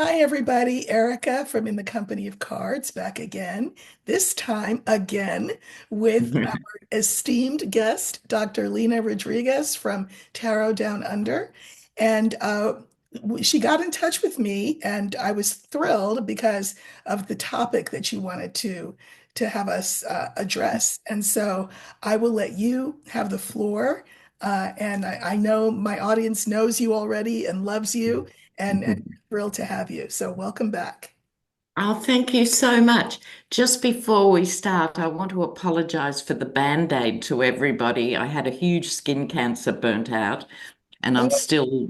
Hi, everybody. Erica from In the Company of Cards back again, this time again with our esteemed guest, Dr. Lena Rodriguez from Tarot Down Under. And she got in touch with me, and I was thrilled because of the topic that you wanted to have us address. And so I will let you have the floor. And I know my audience knows you already and loves you. And thrilled to have you. So welcome back. Oh, thank you so much. Just before we start, I want to apologize for the band-aid to everybody. I had a huge skin cancer burnt out, and I'm Oh, still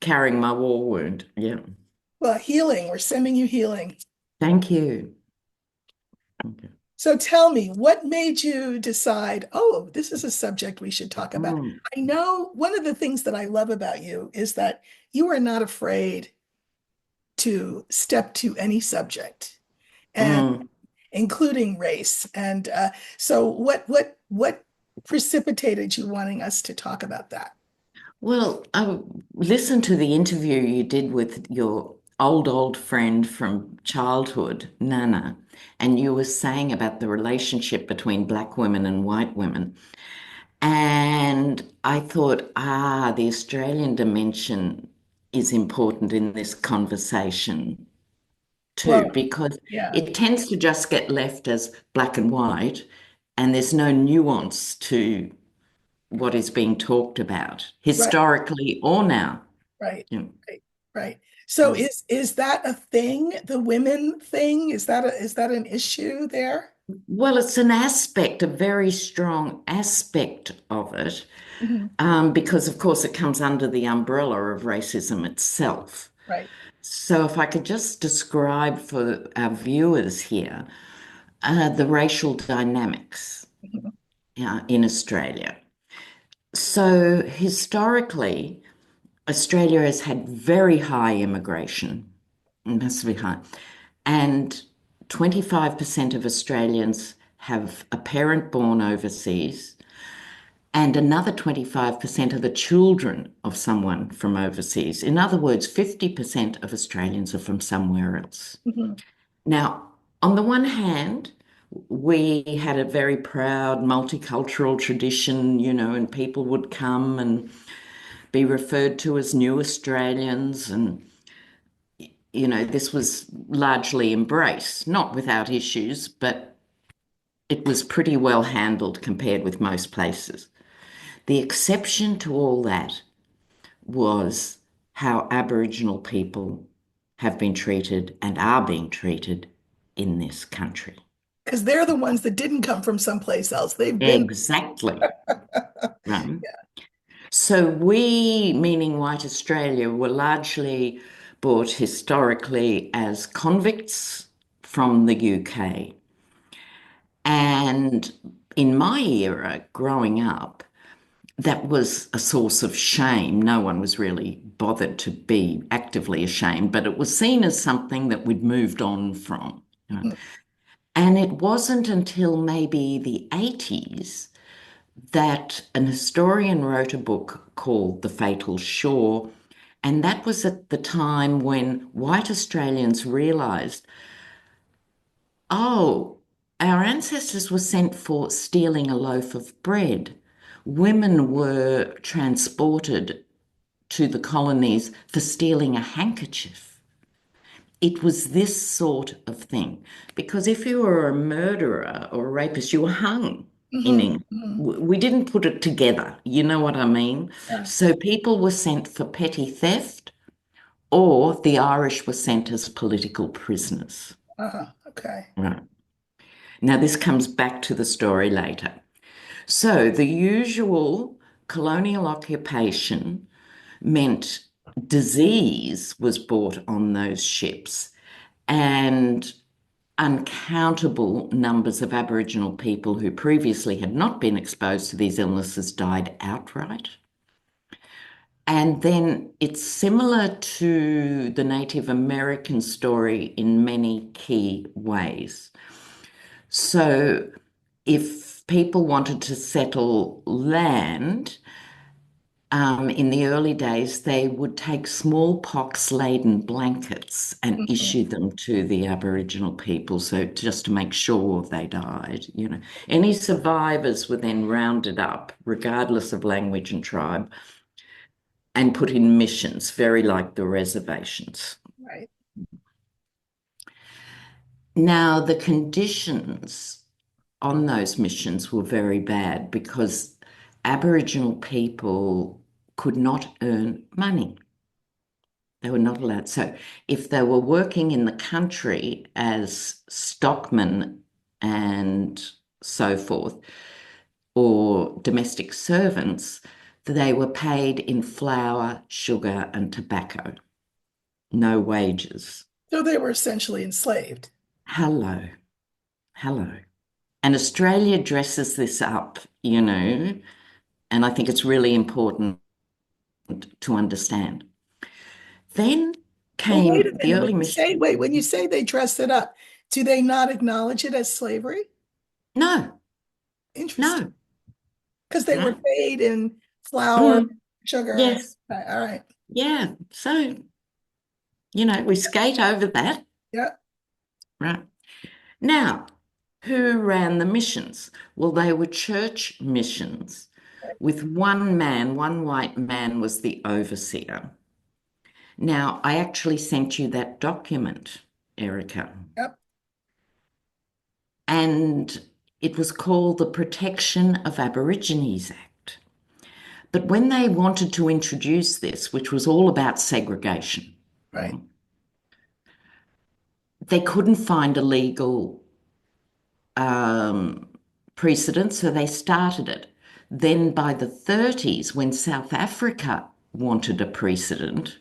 carrying my war wound. Yeah. well, healing. We're sending you healing. Thank you. Okay. So tell me, what made you decide, oh, this is a subject we should talk about? Mm, I know one of the things that I love about you is that you are not afraid to step to any subject, and mm. including race. And so what precipitated you wanting us to talk about that? Well, I listened to the interview you did with your old friend from childhood, Nana, and you were saying about the relationship between black women and white women. And I thought, the Australian dimension is important in this conversation too, Well, because yeah, it tends to just get left as black and white, and there's no nuance to what is being talked about right. historically or now. Right, You know. right, right. So Mm. is that a thing, the women thing? Is that an issue there? Well, it's an aspect, a very strong aspect of it, Mhm. because of course it comes under the umbrella of racism itself. Right. So, if I could just describe for our viewers here the racial dynamics Mhm. in Australia. So, historically, Australia has had very high immigration, massively high, and 25% of Australians have a parent born overseas, and another 25% are the children of someone from overseas. In other words, 50% of Australians are from somewhere else. Mhm. Now, on the one hand, we had a very proud multicultural tradition, and people would come and be referred to as new Australians. And, this was largely embraced, not without issues, but it was pretty well handled compared with most places. The exception to all that was how Aboriginal people have been treated and are being treated in this country. Because they're the ones that didn't come from someplace else. They've been. Exactly. Right. So we, meaning white Australia, were largely brought historically as convicts from the UK. And in my era, growing up, that was a source of shame. No one was really bothered to be actively ashamed, but it was seen as something that we'd moved on from. Mhm. And it wasn't until maybe the 80s that an historian wrote a book called The Fatal Shore. And that was at the time when white Australians realised, oh, our ancestors were sent for stealing a loaf of bread. Women were transported to the colonies for stealing a handkerchief. It was this sort of thing. Because if you were a murderer or a rapist, you were hung in Mhm. England. Mhm. We didn't put it together. You know what I mean? Yeah. So people were sent for petty theft, or the Irish were sent as political prisoners. Okay. Right. Now, this comes back to the story later. So, the usual colonial occupation meant disease was brought on those ships, and uncountable numbers of Aboriginal people who previously had not been exposed to these illnesses died outright. And then it's similar to the Native American story in many key ways. So, if people wanted to settle land, in the early days, they would take smallpox-laden blankets and Mhm. issue them to the Aboriginal people, so just to make sure they died, you know. Any survivors were then rounded up, regardless of language and tribe, and put in missions, very like the reservations. Right. Now, the conditions on those missions were very bad because Aboriginal people could not earn money. They were not allowed. So if they were working in the country as stockmen and so forth, or domestic servants, they were paid in flour, sugar, and tobacco. No wages. So they were essentially enslaved. Hello, hello. And Australia dresses this up, you know, and I think it's really important to understand. Then Well, wait came a the minute. early mission. When you say they dressed it up, do they not acknowledge it as slavery? No, Interesting. no, Because they were right? paid in flour, Mm, sugar. yes, Right, all right. yeah. So, you know, we skate over that, Yeah. right? Now, who ran the missions? Well, they were church missions Right. with one man, one white man was the overseer. Now, I actually sent you that document, Erica, Yep. and it was called the Protection of Aborigines Act. But when they wanted to introduce this, which was all about segregation, Right. they couldn't find a legal um, precedent, so they started it. Then by the 30s, when South Africa wanted a precedent,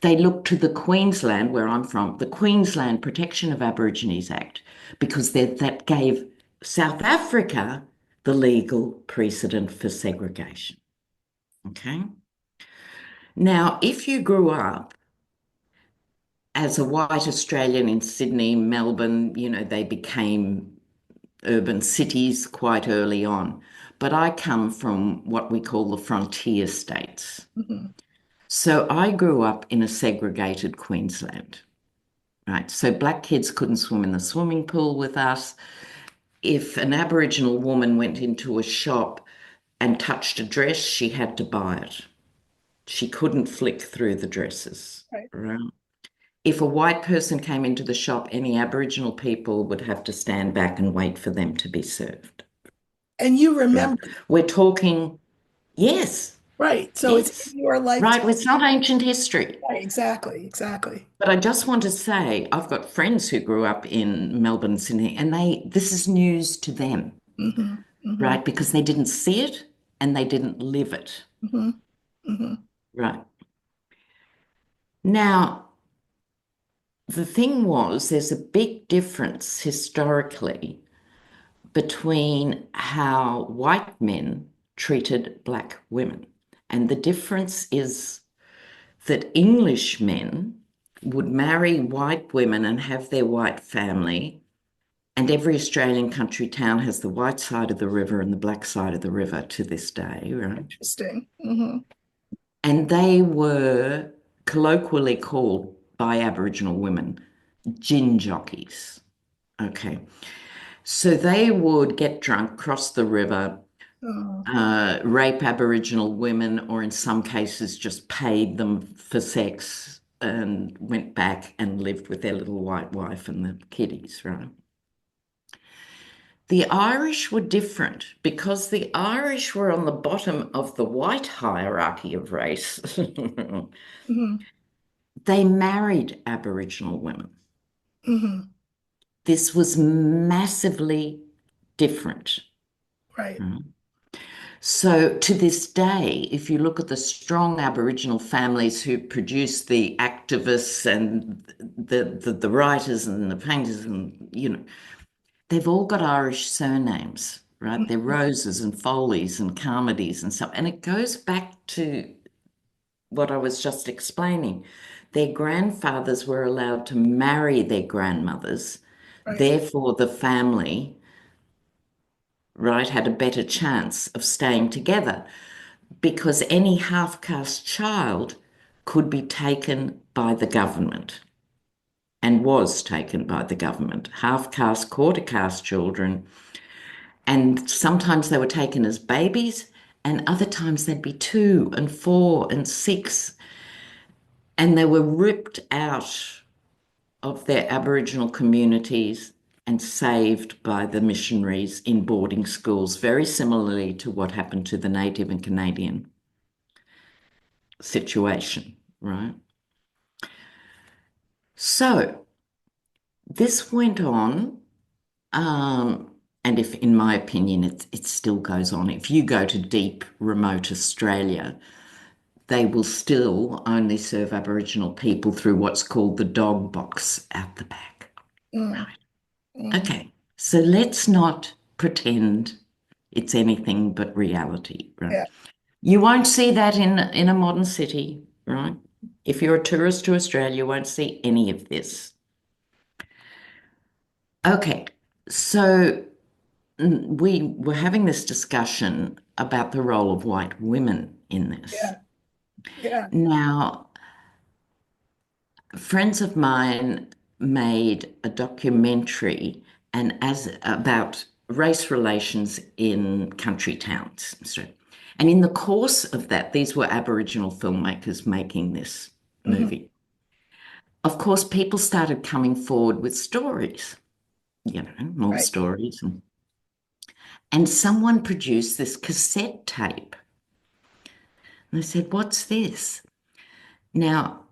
they looked to the Queensland, where I'm from, the Queensland Protection of Aborigines Act, because that gave South Africa the legal precedent for segregation. Okay. Now, if you grew up as a white Australian in Sydney, Melbourne, you know, they became urban cities quite early on. But I come from what we call the frontier states. Hmm. So I grew up in a segregated Queensland, right? So black kids couldn't swim in the swimming pool with us. If an Aboriginal woman went into a shop and touched a dress, she had to buy it. She couldn't flick through the dresses, Right. right? If a white person came into the shop, any Aboriginal people would have to stand back and wait for them to be served. And you Right. remember, We're talking, yes, right. So it's yes. in your lifetime. Right. It's not ancient history. Right, exactly. Exactly. But I just want to say, I've got friends who grew up in Melbourne, Sydney, and this is news to them, Hmm. Hmm. right? Because they didn't see it and they didn't live it, Hmm. Hmm. right? Now, the thing was, there's a big difference historically between how white men treated black women. And the difference is that English men would marry white women and have their white family. And every Australian country town has the white side of the river and the black side of the river to this day, right? Interesting. Hmm. And they were colloquially called by Aboriginal women gin jockeys. Okay. So they would get drunk, cross the river, Oh, rape Aboriginal women, or in some cases just paid them for sex and went back and lived with their little white wife and the kiddies, right? The Irish were different because the Irish were on the bottom of the white hierarchy of race. hmm. They married Aboriginal women. Hmm. This was massively different. Right. So to this day, if you look at the strong Aboriginal families who produce the activists and the writers and the painters and they've all got Irish surnames, right? They're Mhm. Roses and Foleys and Carmodys and stuff. And it goes back to what I was just explaining. Their grandfathers were allowed to marry their grandmothers. Right. Therefore, the family, right, had a better chance of staying together. because any half-caste child could be taken by the government and was taken by the government. Half-caste, quarter-caste children, and sometimes they were taken as babies, and other times they'd be 2 and 4 and 6, and they were ripped out of their Aboriginal communities and saved by the missionaries in boarding schools, very similarly to what happened to the Native and Canadian situation, right? So this went on, and if, in my opinion, it still goes on. If you go to deep, remote Australia, they will still only serve Aboriginal people through what's called the dog box out the back. Mm, Right. mm, Okay. So let's not pretend it's anything but reality, right? yeah, You won't see that in a modern city, right? If you're a tourist to Australia, you won't see any of this. Okay. So we were having this discussion about the role of white women in this. yeah, yeah. Now, friends of mine made a documentary and as about race relations in country towns. So, and in the course of that, these were Aboriginal filmmakers making this Hmm. movie. Of course, people started coming forward with stories, more Right. stories. And someone produced this cassette tape. And I said, "What's this?" Now,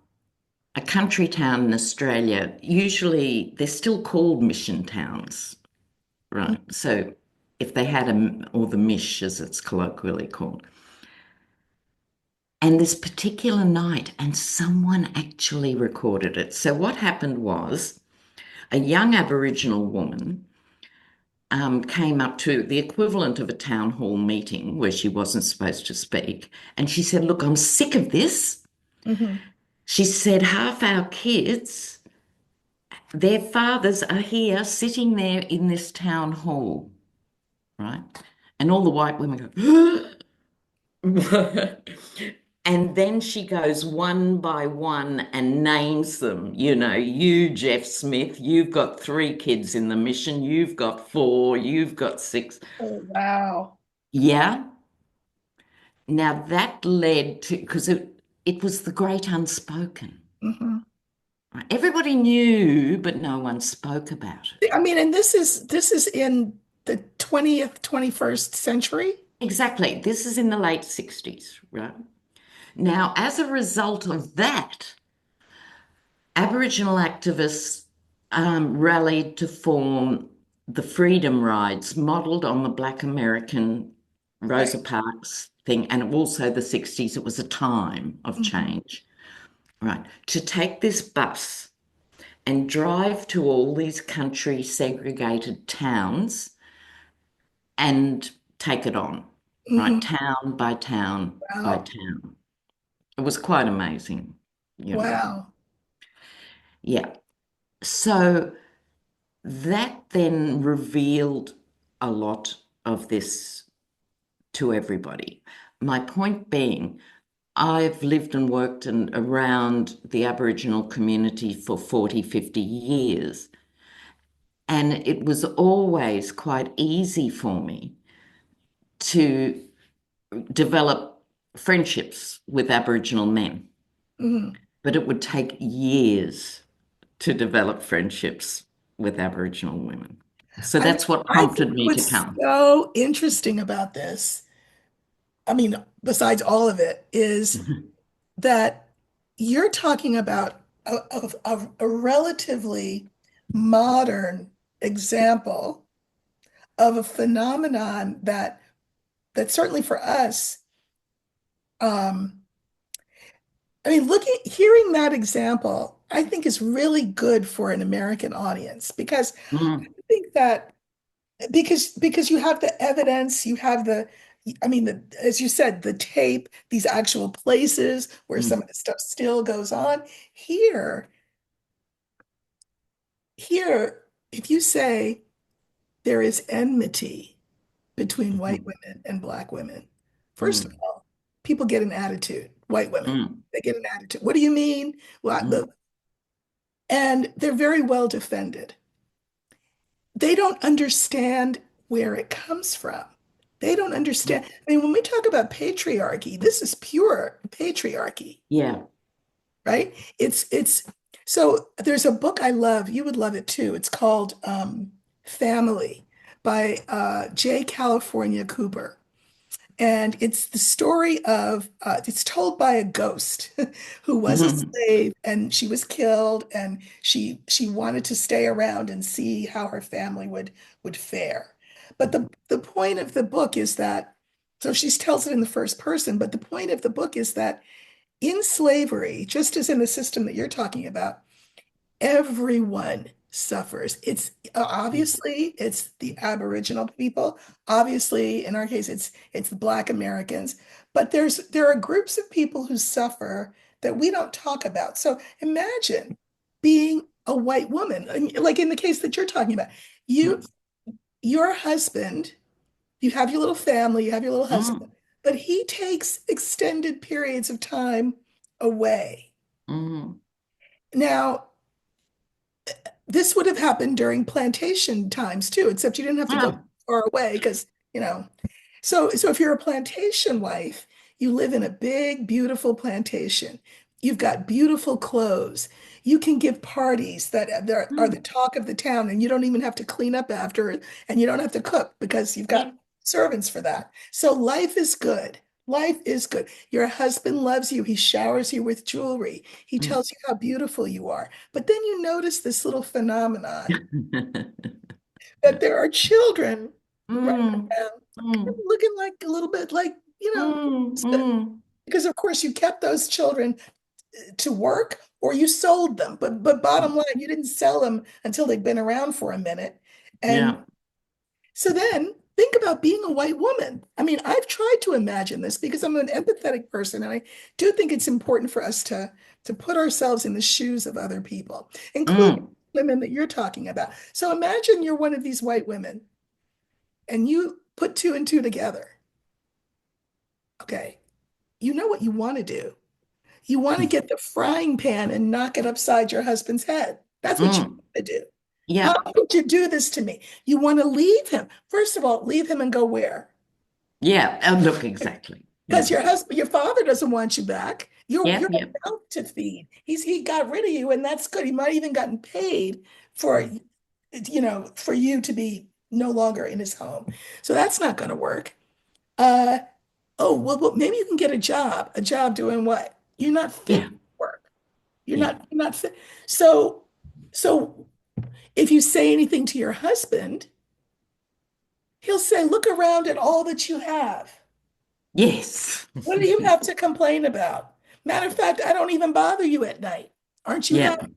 a country town in Australia, usually they're still called mission towns, right? So if they had or the mish as it's colloquially called. And this particular night, and someone actually recorded it. So what happened was a young Aboriginal woman came up to the equivalent of a town hall meeting where she wasn't supposed to speak. And she said, "Look, I'm sick of this." Hmm. She said, "Half our kids, their fathers are here sitting there in this town hall, right?" And all the white women go, and then she goes one by one and names them. You, Jeff Smith, you've got 3 kids in the mission, you've got 4, you've got 6. Oh, wow. Yeah. Now that led to, because it was the great unspoken. Hmm. Right? Everybody knew, but no one spoke about it. I mean, and this is in the 20th, 21st century. Exactly. This is in the late 60s, right? Now, as a result of that, Aboriginal activists rallied to form the Freedom Rides, modelled on the Black American Right. Rosa Parks thing, and also the 60s. It was a time of Hmm. change, right? To take this bus and drive to all these country segregated towns and take it on, right? Hmm. Town by town by Wow. town. It was quite amazing, you know. Wow. Yeah. So that then revealed a lot of this to everybody. My point being, I've lived and worked around the Aboriginal community for 40, 50 years, and it was always quite easy for me to develop friendships with Aboriginal men, Hmm. but it would take years to develop friendships with Aboriginal women. So I mean, that's what I think prompted me to what's come. so interesting about this, I mean, besides all of it, is that you're talking about a relatively modern example of a phenomenon that certainly for us, um, I mean, hearing that example, I think is really good for an American audience because Mm, I think that because you have the evidence, you have I mean, as you said, the tape, these actual places where some mm, of the stuff still goes on. Here, here, if you say there is enmity between white mhm, women and black women, first of mm, all. people get an attitude, white women. mm, They get an attitude. What do you mean? Well, mm, and they're very well defended. They don't understand where it comes from. They don't mm. understand. I mean, when we talk about patriarchy, this is pure patriarchy, Yeah. right? It's so there's a book I love. You would love it too. It's called Family by J. California Cooper. And it's the story of, it's told by a ghost who was a Mhm. slave and she was killed and she wanted to stay around and see how her family would fare. But the point of the book is that, so she tells it in the first person, but the point of the book is that in slavery, just as in the system that you're talking about, everyone suffers. It's obviously it's the Aboriginal people. Obviously, in our case, it's the Black Americans. But there are groups of people who suffer that we don't talk about. So imagine being a white woman, like in the case that you're talking about. You, Mm, your husband, you have your little family, you have your little husband, mm, but he takes extended periods of time away. mm. Now, this would have happened during plantation times too, except you didn't have to go Oh, far away because, you know. So if you're a plantation wife, you live in a big, beautiful plantation. You've got beautiful clothes. You can give parties that are the mm. talk of the town, and you don't even have to clean up after it, and you don't have to cook because you've Yeah. got servants for that. So life is good. Life is good. Your husband loves you. He showers you with jewelry. He Mm. tells you how beautiful you are. But then you notice this little phenomenon that there are children running Mm, around mm, looking like a little bit like, mm, mm, because of course you kept those children to work or you sold them. But bottom mm. line, you didn't sell them until they'd been around for a minute. And Yeah. so then think about being a white woman. I mean, I've tried to imagine this because I'm an empathetic person, and I do think it's important for us to put ourselves in the shoes of other people, including Mm. women that you're talking about. So imagine you're one of these white women and you put two and two together. Okay, you know what you want to do. You want to get the frying pan and knock it upside your husband's head. That's what you Mm. want to do. How Yeah. could you do this to me? You want to leave him. First of all, leave him and go where? Yeah. Oh, look, exactly. Because Yeah. your husband, your father doesn't want you back. Yeah. You're Yeah. a mouth to feed. He got rid of you, and that's good. He might even gotten paid for for you to be no longer in his home. So that's not going to work. Uh, oh well, maybe you can get a job. A job doing what? You're not fit Yeah. for work. Yeah. You're not fit. So so if you say anything to your husband, he'll say, "Look around at all that you have. Yes. What do you have to complain about? Matter of fact, I don't even bother you at night. Aren't you Yeah. happy?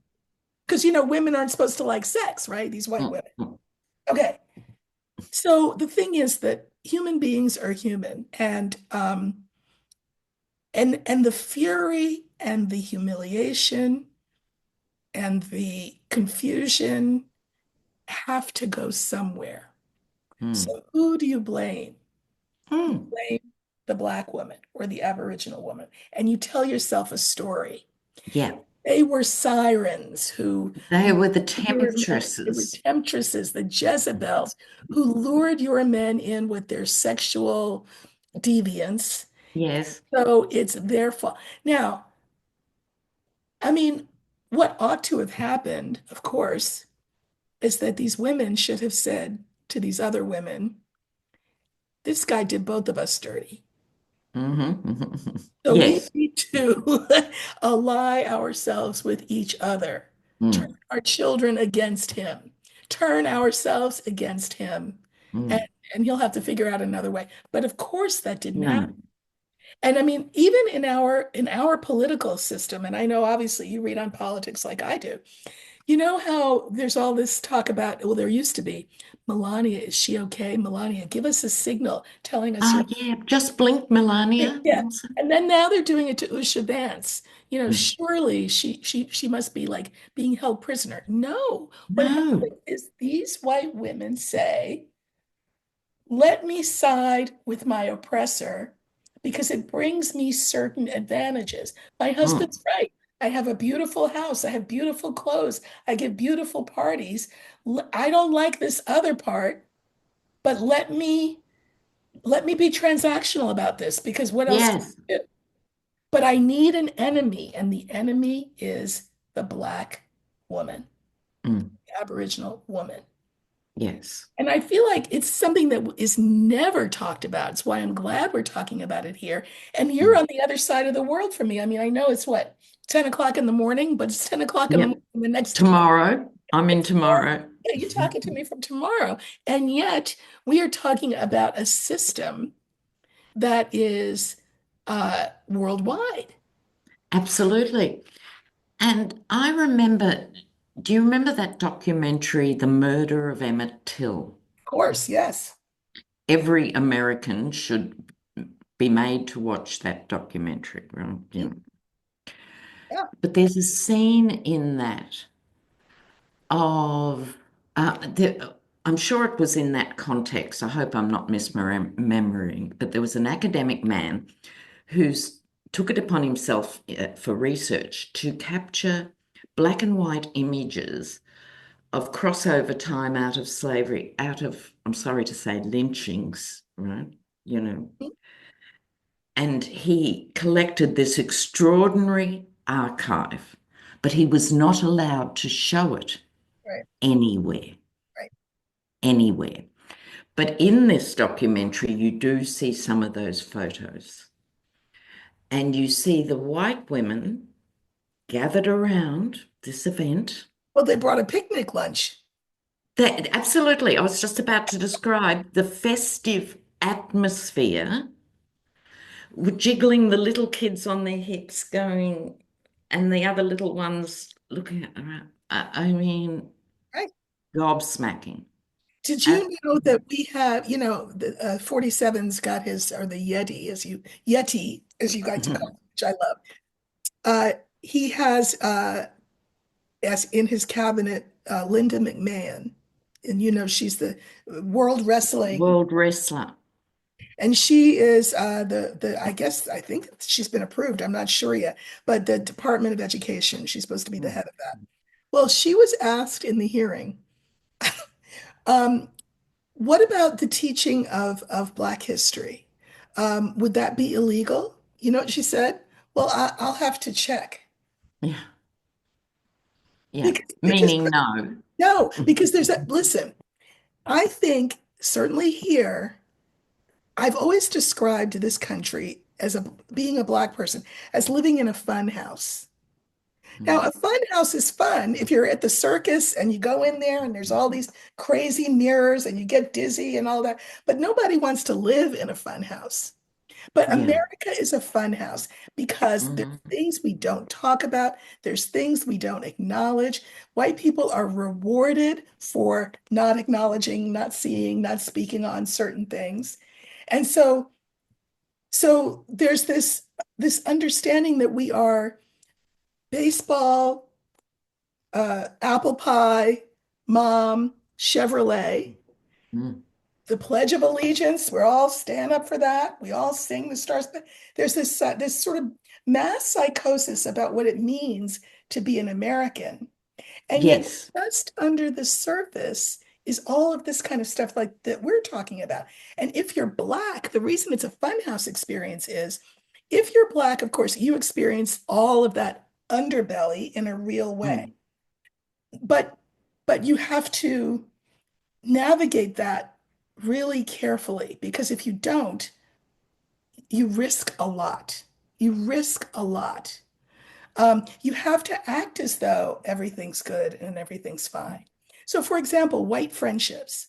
Because women aren't supposed to like sex, right? These white Mm, women. mm, Okay. So the thing is that human beings are human, and the fury and the humiliation and the confusion have to go somewhere. mm, So who do you blame? You mm. blame the Black woman or the Aboriginal woman, and you tell yourself a story. Yeah. They were sirens who They were the lured your men. They were temptresses. temptresses, the Jezebels, who lured your men in with their sexual deviance. Yes. So it's their fault. Now, I mean, what ought to have happened, of course, is that these women should have said to these other women, this guy did both of us dirty. Hmm. So we Yes. need to ally ourselves with each other, turn Mm, our children against him, turn ourselves against him, and, mm. and he'll have to figure out another way. But of course, that didn't happen. No. And I mean, even in our political system, and I know obviously you read on politics like I do, you know how there's all this talk about, well, there used to be, Melania, is she okay? Melania, give us a signal telling us Oh, you're yeah. Just blink, Melania. yeah. And then now they're doing it to Usha Vance. Mm. Surely she must be like being held prisoner. No, what No. happens is these white women say, let me side with my oppressor because it brings me certain advantages. My husband's Mm. right. I have a beautiful house. I have beautiful clothes. I give beautiful parties. I don't like this other part, but let me be transactional about this because what else can Yes. I do? But I need an enemy, and the enemy is the Black woman, Mm. the Aboriginal woman. Yes. And I feel like it's something that is never talked about. It's why I'm glad we're talking about it here. And you're Mm. on the other side of the world from me. I mean, I know it's what, 10 o'clock in the morning, but it's 10 o'clock in the Yep. morning the next day. Tomorrow. I'm in It's tomorrow. tomorrow. Yeah, you're talking to me from tomorrow. And yet we are talking about a system that is worldwide. Absolutely. And I remember, do you remember that documentary, The Murder of Emmett Till? Of course, yes. Every American should be made to watch that documentary, right? You Mhm. know. Yeah, But there's a scene in that of, I'm sure it was in that context. I hope I'm not misremembering, but there was an academic man who's took it upon himself for research to capture black and white images of crossover time out of slavery, out of, I'm sorry to say, lynchings, right? You know, mhm, and he collected this extraordinary archive, but he was not allowed to show it right, anywhere, right. anywhere. But in this documentary, you do see some of those photos, and you see the white women gathered around this event. Well, they brought a picnic lunch. That, absolutely, I was just about to describe the festive atmosphere, jiggling the little kids on their hips, going, and the other little ones looking at around. I mean, Right. gobsmacking. Did Uh, you know that we have, the 47's got his, or the Yeti, as you like to call it, which I love. Uh, he has, as in his cabinet, Linda McMahon. And she's the world wrestling, World wrestler. and she is I think she's been approved. I'm not sure yet, but the Department of Education, she's supposed to be the Mm. head of that. Well, she was asked in the hearing, um, what about the teaching of Black history? Would that be illegal? You know what she said? Well, I'll have to check. Yeah, yeah. Because Meaning no. no, because listen, I think certainly here, I've always described this country as being a Black person as living in a fun house. Now, Mm. a fun house is fun if you're at the circus and you go in there and there's all these crazy mirrors and you get dizzy and all that, but nobody wants to live in a fun house. But Yeah. America is a fun house because there's Mhm. things we don't talk about, there's things we don't acknowledge. White people are rewarded for not acknowledging, not seeing, not speaking on certain things. And so there's this understanding that we are baseball, apple pie, mom, Chevrolet, Mm. the Pledge of Allegiance. We're all stand up for that. We all sing the stars. There's this sort of mass psychosis about what it means to be an American. And yet, Yes. just under the surface is all of this kind of stuff like that we're talking about. And if you're Black, the reason it's a funhouse experience is if you're Black, of course, you experience all of that underbelly in a real way. Mm. But you have to navigate that really carefully because if you don't, you risk a lot. You risk a lot. You have to act as though everything's good and everything's fine. So, for example, white friendships.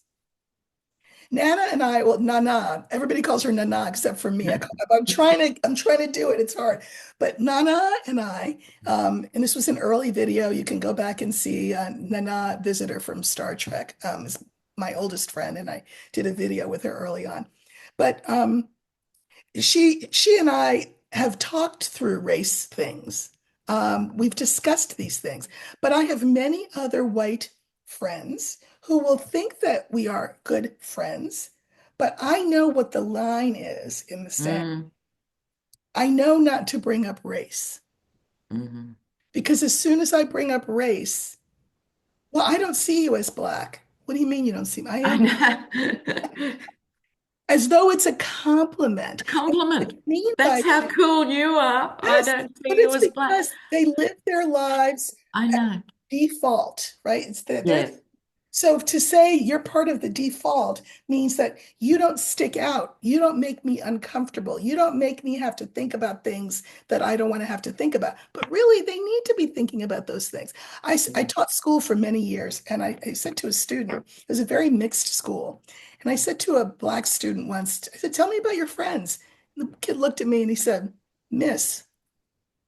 Nana and I, well, Nana, everybody calls her Nana except for me. I'm trying to do it. It's hard. But Nana and I, and this was an early video. You can go back and see Nana, visitor from Star Trek, is my oldest friend, and I did a video with her early on. But she and I have talked through race things. We've discussed these things, but I have many other white friends who will think that we are good friends, but I know what the line is in the sand. Mm. I know not to bring up race Hmm. because as soon as I bring up race, well, I don't see you as black. What do you mean you don't see me? I I am black. know. As though it's a compliment. And what Compliment. I mean by That's how cool you are. I yes, don't but see you it's as black. because they live their lives I at know. default, right? It's that they're Yes. so to say you're part of the default means that you don't stick out. You don't make me uncomfortable. You don't make me have to think about things that I don't want to have to think about. But really, they need to be thinking about those things. I Yeah. taught school for many years, and I said to a student, it was a very mixed school. And I said to a black student once, I said, tell me about your friends. And the kid looked at me and he said, Miss,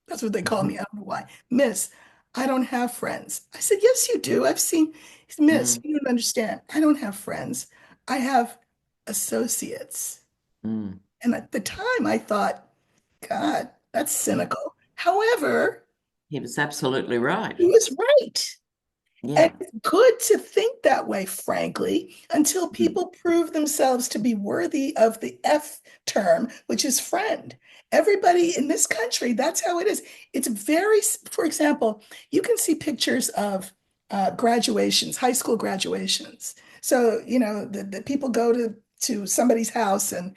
that's what they call me. I don't know why. Miss, I don't have friends. I said, yes, you do. I've seen, Miss, Mm, you don't understand. I don't have friends. I have associates. mm. And at the time, I thought, God, that's cynical. However, He was absolutely right. he was right. And Yeah. it's good to think that way, frankly, until Mm, people prove themselves to be worthy of the F term, which is friend. Everybody in this country, that's how it is. It's very, for example, you can see pictures of graduations, high school graduations. So, the people go to somebody's house and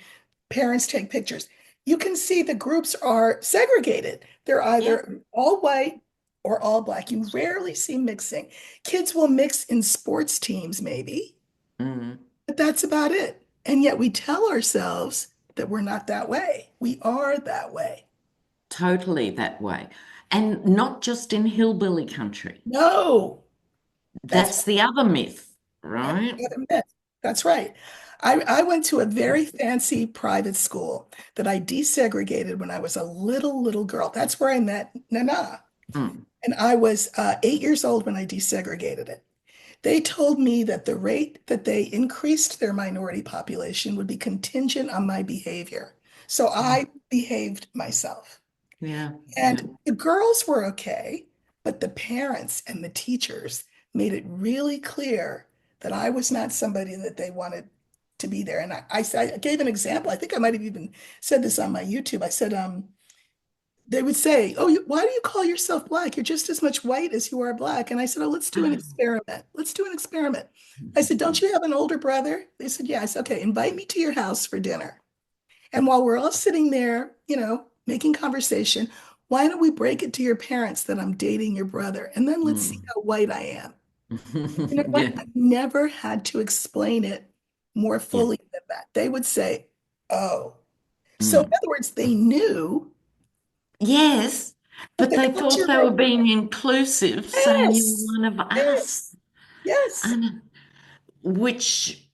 parents take pictures. You can see the groups are segregated. They're yeah. either all white or all black. You rarely see mixing. Kids will mix in sports teams, maybe, Mm. but that's about it. And yet we tell ourselves that we're not that way. We are that way. Totally that way. And not just in hillbilly country. No, that's That's the other myth, that's right? the other myth. That's right. I went to a very fancy private school that I desegregated when I was a little girl. That's where I met Nana. Mm. And I was 8 years old when I desegregated it. They told me that the rate that they increased their minority population would be contingent on my behavior. So I behaved myself. Yeah, yeah. And the girls were okay, but the parents and the teachers made it really clear that I was not somebody that they wanted to be there. And I gave an example. I think I might have even said this on my YouTube. I said, they would say, "Oh, why do you call yourself black? You're just as much white as you are black." And I said, "Oh, let's do an experiment. Let's do an experiment." I said, "Don't you have an older brother?" They said, "Yeah." I said, "Okay, invite me to your house for dinner. And while we're all sitting there, making conversation, why don't we break it to your parents that I'm dating your brother? And then let's see Mm. how white I am." You know what? Yeah, I never had to explain it more yeah. fully than that. They would say, "Oh." So in Mm. other words, they knew, Yes, but but the they thought culture they were of being inclusive, saying you're yes, one of yes, us, yes, and which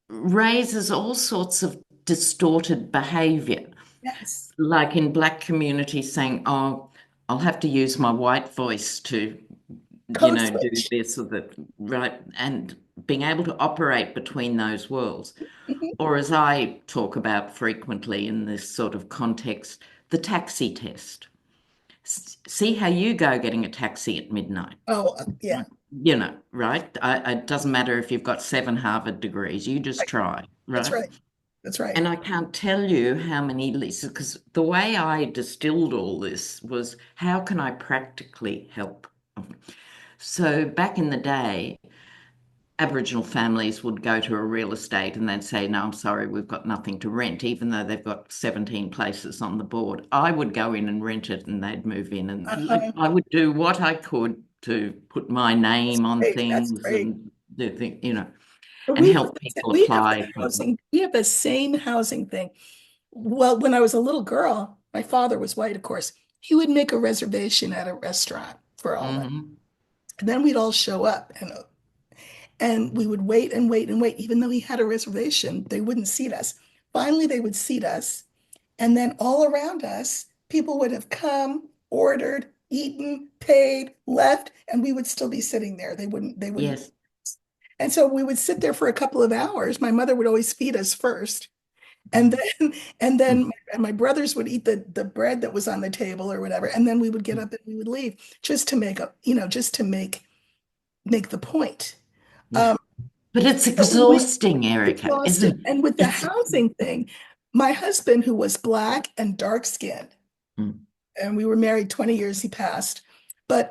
raises all sorts of distorted behavior. yes. Like in black communities saying, oh, I'll have to use my white voice to, Code do switch. this or that, right? And being able to operate between those worlds. Mhm. Or as I talk about frequently in this sort of context, the taxi test. See how you go getting a taxi at midnight. Oh, yeah, Right? It doesn't matter if you've got 7 Harvard degrees, you just right. try, That's right? right. That's right. And I can't tell you how many lists, because the way I distilled all this was how can I practically help? So back in the day, Aboriginal families would go to a real estate and they'd say, no, I'm sorry, we've got nothing to rent, even though they've got 17 places on the board. I would go in and rent it and they'd move in and Uh-huh. I would do what I could to put my That's name on great. That's things great. and do things, But and help people we have the apply for them. housing. We have the same housing thing. Well, when I was a little girl, my father was white, of course. He would make a reservation at a restaurant for all of us. Hmm. And then we'd all show up and we would wait and wait and wait. Even though he had a reservation, they wouldn't seat us. Finally, they would seat us. And then all around us, people would have come, ordered, eaten, paid, left, and we would still be sitting there. They wouldn't. Yes. And so we would sit there for a couple of hours. My mother would always feed us first. And Mm. then and then my brothers would eat the bread that was on the table or whatever. And then we would get up and we would leave just to make the point. Yeah. Um, But it's but when we exhausting, Erica, exhausted. isn't it? And with the It's housing thing, my husband, who was black and dark skinned, mm, and we were married 20 years. He passed, but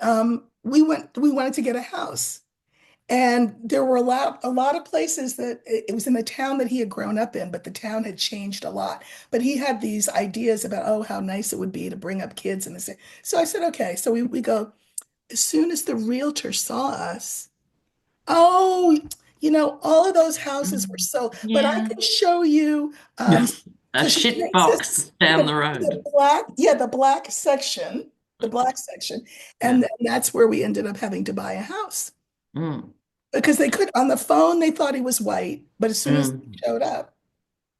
we wanted to get a house. And there were a lot of places that it was in the town that he had grown up in, but the town had changed a lot. But he had these ideas about, oh, how nice it would be to bring up kids in this. So I said, okay. So we go, as soon as the realtor saw us, oh, all of those houses were mm. sold, but I Yeah. can show you, A so she shit takes us box to down the, the road. the black section, and Yeah. then that's where we ended up having to buy a house. Mm, Because they could, on the phone, they thought he was white, but as soon as he mm. showed up,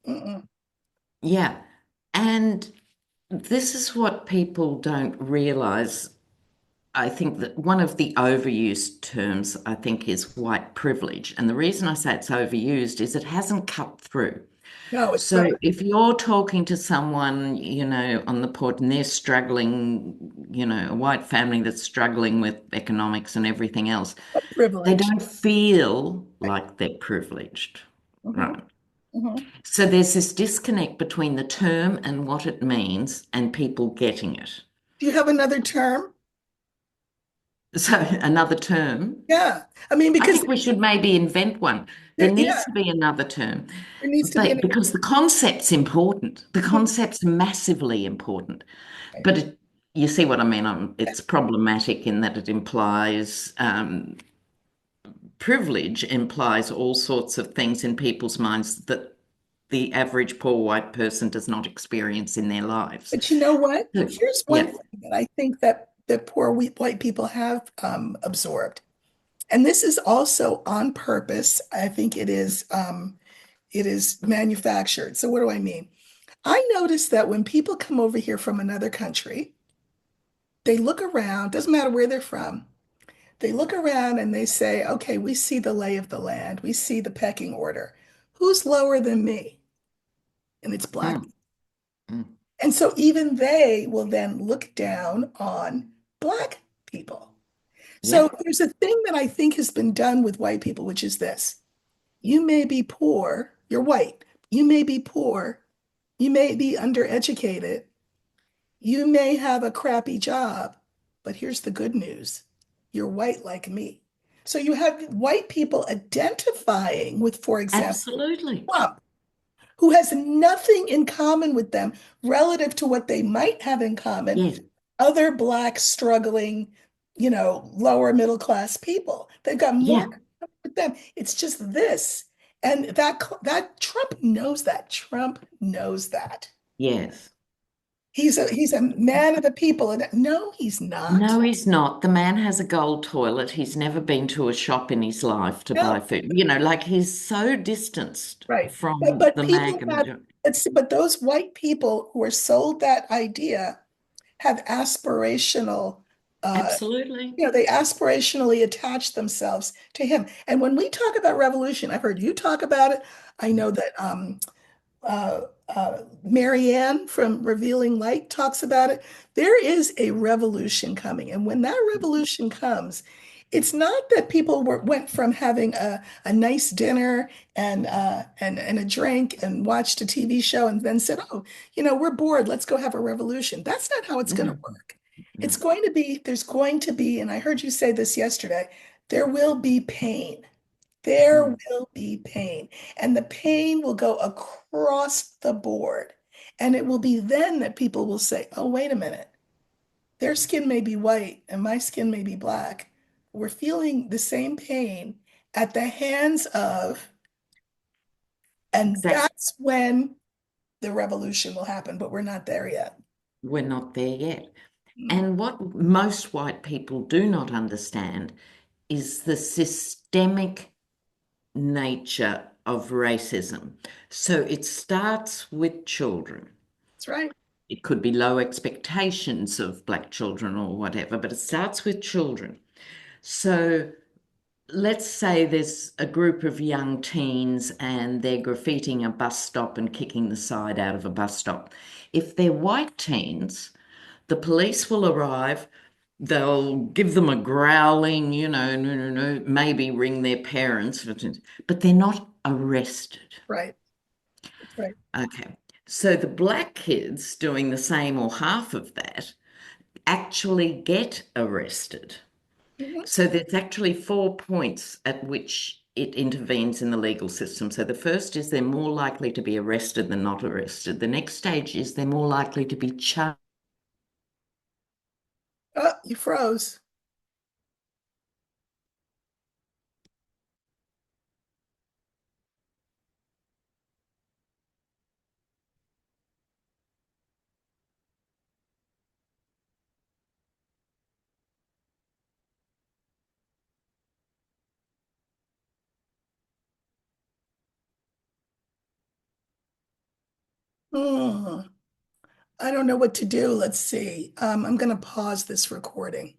mm-mm. Yeah. And this is what people don't realize. I think that one of the overused terms, I think, is white privilege. And the reason I say it's overused is it hasn't cut through. No, it's So not if you're talking to someone, on the port and they're struggling, a white family that's struggling with economics and everything else, a they privilege. don't feel Right. like they're privileged. Hmm. Right. Hmm. So there's this disconnect between the term and what it means and people getting it. Do you have another term? So another term, Yeah. I mean, I because think we should maybe invent one. There yeah, needs to be another term, there needs to be an. but because the concept's important, the Mhm. concept's massively important. Right. But you see what I mean? It's problematic in that it implies privilege implies all sorts of things in people's minds that the average poor white person does not experience in their lives. But you know what? So, Here's one yeah, thing that I think that poor white people have absorbed, and this is also on purpose. I think it is manufactured. So what do I mean? I notice that when people come over here from another country, they look around, doesn't matter where they're from, they look around and they say, okay, we see the lay of the land, we see the pecking order. Who's lower than me? And it's black. mm, mm, And so even they will then look down on black people. yeah, So there's a thing that I think has been done with white people, which is this. You may be poor, you're white. You may be poor, you may be undereducated, you may have a crappy job, but here's the good news. You're white like me. So you have white people identifying with, for example, absolutely. Trump, who has nothing in common with them relative to what they might have in common, Yes, other black struggling, lower middle class people. They've got more yeah, in common with them. It's just this. And that Trump knows that. Trump knows that. yes. He's a man of the people. And no, he's not. No, he's not. The man has a gold toilet. He's never been to a shop in his life to buy No, food. Like he's so distanced right. But from but the people mag and have the. but those white people who are sold that idea have aspirational Absolutely. they aspirationally attach themselves to him. And when we talk about revolution, I've heard you talk about it. I know that Marianne from Revealing Light talks about it. There is a revolution coming. And when that revolution comes, it's not that people went from having a nice dinner and a drink and watched a TV show and then said, oh, we're bored. Let's go have a revolution. That's not how it's going to No, work. no. There's going to be, and I heard you say this yesterday, there will be pain. There Mm, will be pain, and the pain will go across the board. And it will be then that people will say, oh, wait a minute, their skin may be white and my skin may be black. We're feeling the same pain at the hands of, and exactly. that's when the revolution will happen, but we're not there yet. We're not there yet. Mm. And what most white people do not understand is the systemic nature of racism. So it starts with children. That's right. It could be low expectations of black children or whatever, but it starts with children. So let's say there's a group of young teens and they're graffitiing a bus stop and kicking the side out of a bus stop. If they're white teens, the police will arrive. They'll give them a growling, no, no, no, maybe ring their parents, but they're not arrested. Right. That's right. Okay. So the black kids doing the same or half of that actually get arrested. Mhm. So there's actually 4 points at which it intervenes in the legal system. So the first is they're more likely to be arrested than not arrested. The next stage is they're more likely to be charged. Oh, you froze. Hmm. I don't know what to do. Let's see. I'm going to pause this recording.